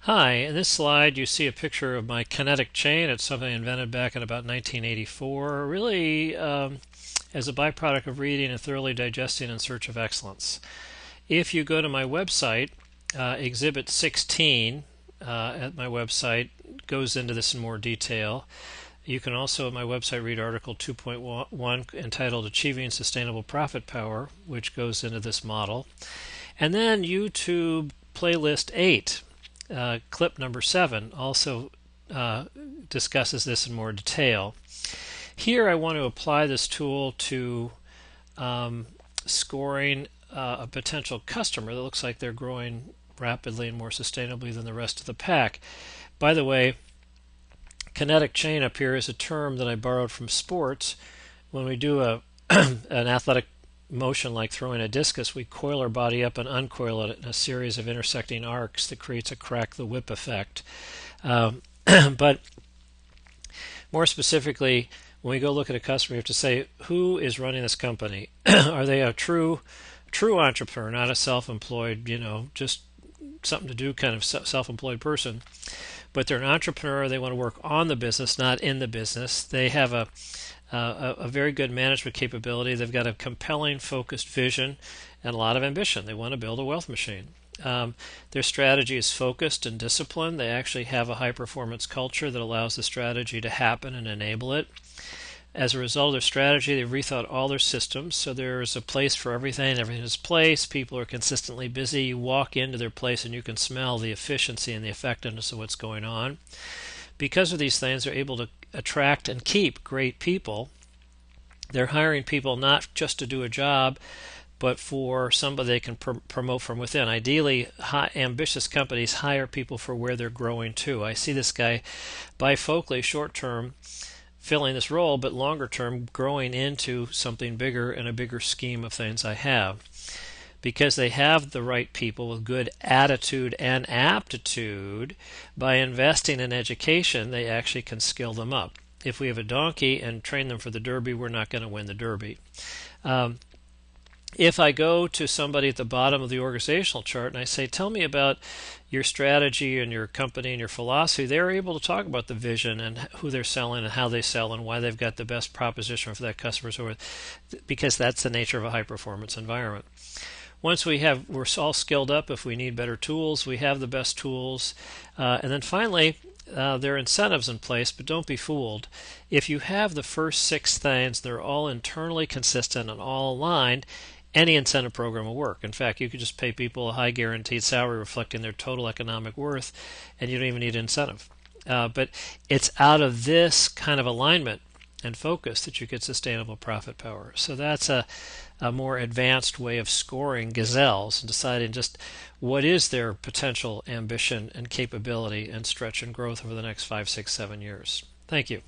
Hi, in this slide you see a picture of my kinetic chain. It's something I invented back in about 1984, really as a byproduct of reading and thoroughly digesting In Search of Excellence. If you go to my website, Exhibit 16 at my website goes into this in more detail. You can also at my website read Article 2.1 entitled Achieving Sustainable Profit Power, which goes into this model. And then YouTube playlist 8. Clip number 7 also discusses this in more detail. Here I want to apply this tool to scoring a potential customer that looks like they're growing rapidly and more sustainably than the rest of the pack. By the way, kinetic chain up here is a term that I borrowed from sports. When we do an athletic motion like throwing a discus, we coil our body up and uncoil it in a series of intersecting arcs that creates a crack the whip effect. But more specifically, when we go look at a customer, we have to say, who is running this company? Are they a true entrepreneur, not a self-employed, just something to do kind of self-employed person? But they're an entrepreneur. They want to work on the business, not in the business. They have a very good management capability. They've got a compelling, focused vision and a lot of ambition. They want to build a wealth machine. Their strategy is focused and disciplined. They actually have a high-performance culture that allows the strategy to happen and enable it. As a result of their strategy, they've rethought all their systems, so there's a place for everything. Everything is placed. People are consistently busy. You walk into their place and you can smell the efficiency and the effectiveness of what's going on. Because of these things, they're able to attract and keep great people. They're hiring people not just to do a job, but for somebody they can promote from within. Ideally, ambitious companies hire people for where they're growing to. I see this guy bifocally, short term, filling this role, but longer term, growing into something bigger and a bigger scheme of things I have. Because they have the right people with good attitude and aptitude, by investing in education, they actually can skill them up. If we have a donkey and train them for the Derby, we're not going to win the Derby. If I go to somebody at the bottom of the organizational chart and I say, tell me about your strategy and your company and your philosophy, they're able to talk about the vision and who they're selling and how they sell and why they've got the best proposition for that customer, because that's the nature of a high-performance environment. Once we're all skilled up, if we need better tools, we have the best tools. And then finally, there are incentives in place, but don't be fooled. If you have the first 6 things, they're all internally consistent and all aligned, any incentive program will work. In fact, you could just pay people a high guaranteed salary reflecting their total economic worth, and you don't even need incentive. But it's out of this kind of alignment and focus that you get sustainable profit power. So that's a more advanced way of scoring gazelles and deciding just what is their potential ambition and capability and stretch and growth over the next 5, 6, 7 years. Thank you.